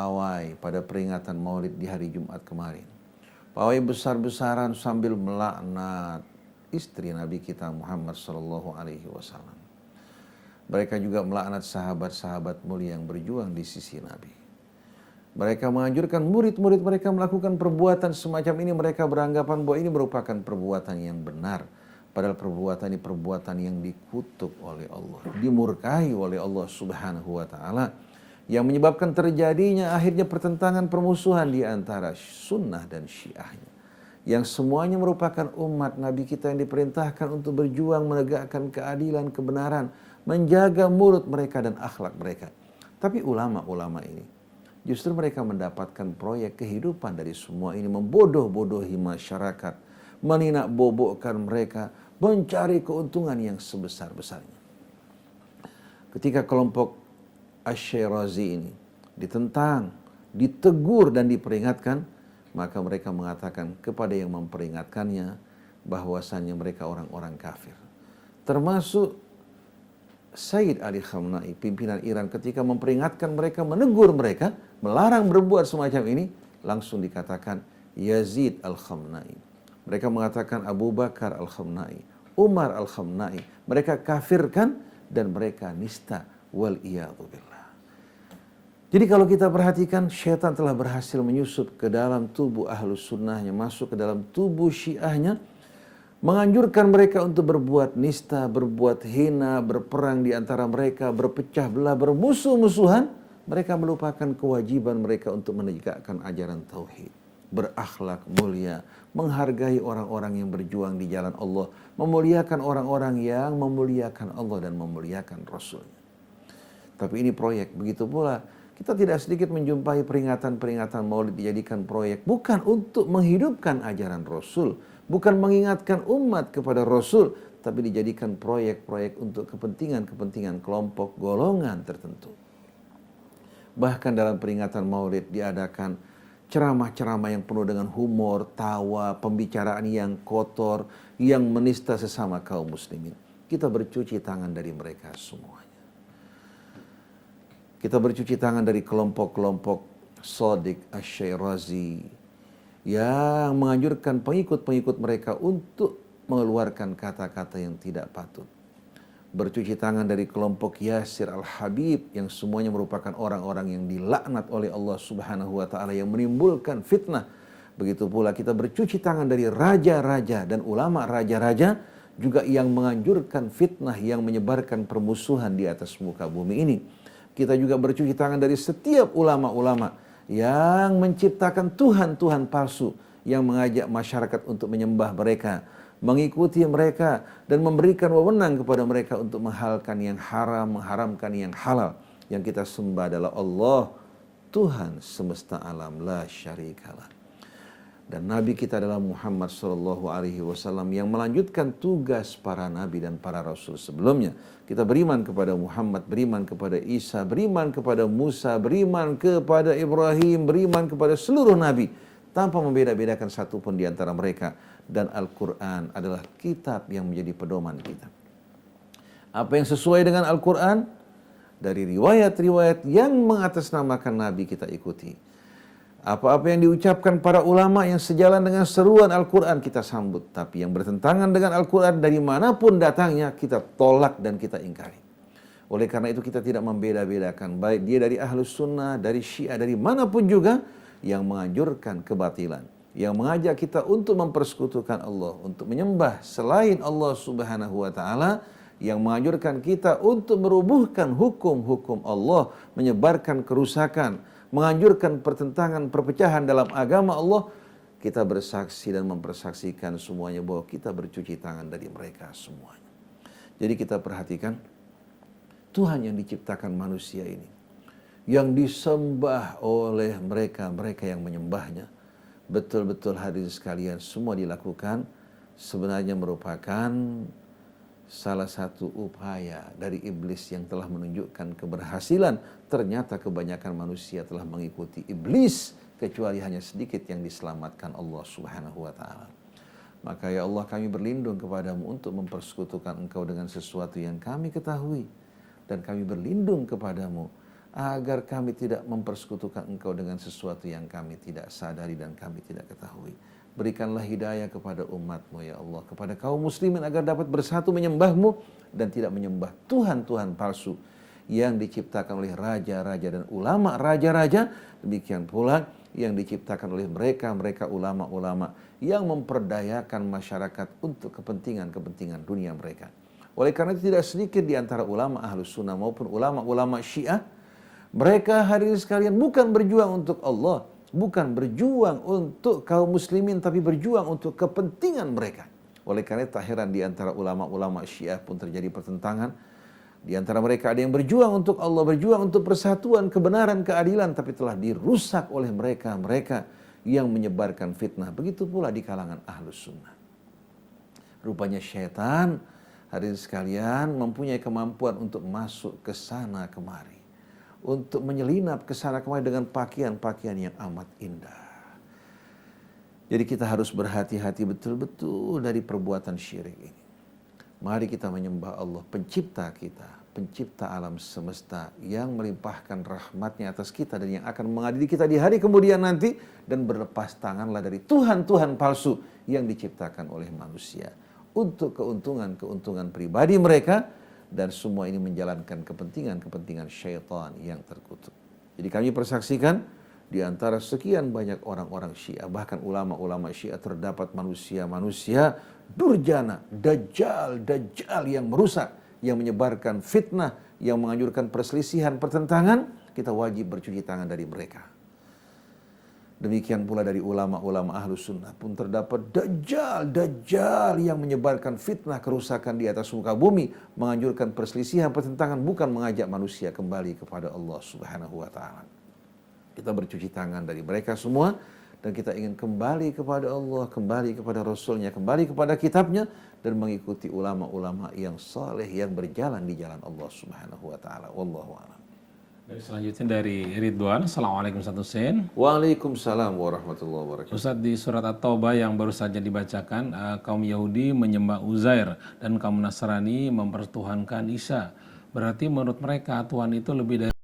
pawai pada peringatan Maulid di hari Jumat kemarin. Pawai besar-besaran sambil melaknat istri Nabi kita Muhammad sallallahu alaihi wasallam. Mereka juga melaknat sahabat-sahabat mulia yang berjuang di sisi Nabi. Mereka menganjurkan murid-murid mereka melakukan perbuatan semacam ini. Mereka beranggapan bahwa ini merupakan perbuatan yang benar. Padahal perbuatan ini perbuatan yang dikutuk oleh Allah, dimurkai oleh Allah subhanahu wa ta'ala, yang menyebabkan terjadinya akhirnya pertentangan permusuhan di antara sunnah dan syiahnya. Yang semuanya merupakan umat Nabi kita yang diperintahkan untuk berjuang menegakkan keadilan, kebenaran, menjaga mulut mereka dan akhlak mereka. Tapi ulama-ulama ini justru mereka mendapatkan proyek kehidupan dari semua ini, membodoh-bodohi masyarakat, meninakbobokkan mereka, mencari keuntungan yang sebesar-besarnya. Ketika kelompok Asy-Syirazi ini ditentang, ditegur dan diperingatkan, maka mereka mengatakan kepada yang memperingatkannya bahwasannya mereka orang-orang kafir. Termasuk Sayyid Ali Khamenei, pimpinan Iran, ketika memperingatkan mereka, menegur mereka, melarang berbuat semacam ini, langsung dikatakan Yazid Al-Khamenei. Mereka mengatakan Abu Bakar Al-Khamenei, Umar Al-Khamenei. Mereka kafirkan dan mereka nista. Wal-iyadzubillah. Jadi kalau kita perhatikan, syaitan telah berhasil menyusup ke dalam tubuh ahlus sunnahnya, masuk ke dalam tubuh syiahnya, menganjurkan mereka untuk berbuat nista, berbuat hina, berperang di antara mereka, berpecah belah, bermusuh-musuhan. Mereka melupakan kewajiban mereka untuk menegakkan ajaran tauhid, berakhlak mulia, menghargai orang-orang yang berjuang di jalan Allah, memuliakan orang-orang yang memuliakan Allah dan memuliakan Rasul-Nya. Tapi ini proyek. Begitu pula kita tidak sedikit menjumpai peringatan-peringatan Maulid dijadikan proyek bukan untuk menghidupkan ajaran Rasul, bukan mengingatkan umat kepada Rasul, tapi dijadikan proyek-proyek untuk kepentingan-kepentingan kelompok golongan tertentu. Bahkan dalam peringatan Maulid diadakan ceramah-ceramah yang penuh dengan humor, tawa, pembicaraan yang kotor, yang menista sesama kaum muslimin. Kita bercuci tangan dari mereka semuanya. Kita bercuci tangan dari kelompok-kelompok Shadiq Asy-Syirazi yang menganjurkan pengikut-pengikut mereka untuk mengeluarkan kata-kata yang tidak patut. Bercuci tangan dari kelompok Yasir Al-Habib yang semuanya merupakan orang-orang yang dilaknat oleh Allah Subhanahu wa taala, yang menimbulkan fitnah. Begitu pula kita bercuci tangan dari raja-raja dan ulama raja-raja juga yang menganjurkan fitnah, yang menyebarkan permusuhan di atas muka bumi ini. Kita juga bercuci tangan dari setiap ulama-ulama yang menciptakan Tuhan-Tuhan palsu, yang mengajak masyarakat untuk menyembah mereka, mengikuti mereka, dan memberikan wewenang kepada mereka untuk menghalalkan yang haram, mengharamkan yang halal. Yang kita sembah adalah Allah, Tuhan semesta alam, la syarikalah. Dan Nabi kita adalah Muhammad sallallahu alaihi wasallam yang melanjutkan tugas para nabi dan para rasul sebelumnya. Kita beriman kepada Muhammad, beriman kepada Isa, beriman kepada Musa, beriman kepada Ibrahim, beriman kepada seluruh nabi tanpa membeda-bedakan satupun di antara mereka. Dan Al-Quran adalah kitab yang menjadi pedoman kita. Apa yang sesuai dengan Al-Quran? Dari riwayat-riwayat yang mengatasnamakan nabi kita ikuti. Apa-apa yang diucapkan para ulama yang sejalan dengan seruan Al-Quran kita sambut. Tapi yang bertentangan dengan Al-Quran dari manapun datangnya kita tolak dan kita ingkari. Oleh karena itu kita tidak membeda-bedakan. Baik dia dari Ahlus Sunnah, dari Syiah, dari manapun juga yang menganjurkan kebatilan. Yang mengajak kita untuk mempersekutukan Allah, untuk menyembah selain Allah Subhanahu wa ta'ala. Yang menganjurkan kita untuk merubuhkan hukum-hukum Allah, menyebarkan kerusakan, menganjurkan pertentangan, perpecahan dalam agama Allah. Kita bersaksi dan mempersaksikan semuanya bahwa kita bercuci tangan dari mereka semuanya. Jadi kita perhatikan Tuhan yang diciptakan manusia ini, yang disembah oleh mereka yang menyembahnya. Betul-betul hadirin sekalian, semua dilakukan sebenarnya merupakan salah satu upaya dari iblis yang telah menunjukkan keberhasilan. Ternyata kebanyakan manusia telah mengikuti iblis, kecuali hanya sedikit yang diselamatkan Allah Subhanahu wa ta'ala. Maka ya Allah, kami berlindung kepadamu untuk mempersekutukan engkau dengan sesuatu yang kami ketahui. Dan kami berlindung kepadamu agar kami tidak mempersekutukan Engkau dengan sesuatu yang kami tidak sadari dan kami tidak ketahui. Berikanlah hidayah kepada umat-Mu ya Allah, kepada kaum muslimin agar dapat bersatu menyembah-Mu dan tidak menyembah Tuhan-Tuhan palsu yang diciptakan oleh raja-raja dan ulama raja-raja, demikian pula yang diciptakan oleh mereka ulama-ulama yang memperdayakan masyarakat untuk kepentingan-kepentingan dunia mereka. Oleh karena itu tidak sedikit di antara ulama Ahlus Sunnah maupun ulama-ulama Syiah, mereka hadirin sekalian bukan berjuang untuk Allah, bukan berjuang untuk kaum muslimin, tapi berjuang untuk kepentingan mereka. Oleh karena itu tak heran di antara ulama-ulama Syiah pun terjadi pertentangan. Di antara mereka ada yang berjuang untuk Allah, berjuang untuk persatuan, kebenaran, keadilan, tapi telah dirusak oleh mereka yang menyebarkan fitnah. Begitu pula di kalangan Ahlus Sunnah. Rupanya syaitan, hadirin sekalian, mempunyai kemampuan untuk masuk ke sana kemari, untuk menyelinap ke sana kemari dengan pakaian-pakaian yang amat indah. Jadi kita harus berhati-hati betul-betul dari perbuatan syirik ini. Mari kita menyembah Allah, pencipta kita, pencipta alam semesta yang melimpahkan rahmatnya atas kita dan yang akan mengadili kita di hari kemudian nanti, dan berlepas tanganlah dari Tuhan-Tuhan palsu yang diciptakan oleh manusia untuk keuntungan pribadi mereka, dan semua ini menjalankan kepentingan syaitan yang terkutuk. Jadi kami persaksikan di antara sekian banyak orang-orang Syiah, bahkan ulama-ulama Syiah, terdapat manusia-manusia durjana, dajjal yang merusak, yang menyebarkan fitnah, yang menganjurkan perselisihan, pertentangan. Kita wajib bercuci tangan dari mereka. Demikian pula dari ulama-ulama Ahlus Sunnah pun terdapat dajjal yang menyebarkan fitnah, kerusakan di atas muka bumi, menganjurkan perselisihan, pertentangan, bukan mengajak manusia kembali kepada Allah Subhanahu wa taala. Kita bercuci tangan dari mereka semua, dan kita ingin kembali kepada Allah, kembali kepada Rasulnya, kembali kepada kitabnya, dan mengikuti ulama-ulama yang saleh yang berjalan di jalan Allah Subhanahu wa taala. Wallahu a'lam. Selanjutnya dari Ridwan. Assalamualaikum Ustaz Hussein. Waalaikumsalam warahmatullahi wabarakatuh. Ustaz, di surat At-Taubah yang baru saja dibacakan, kaum Yahudi menyembah Uzair dan kaum Nasrani mempertuhankan Isa. Berarti menurut mereka Tuhan itu lebih dari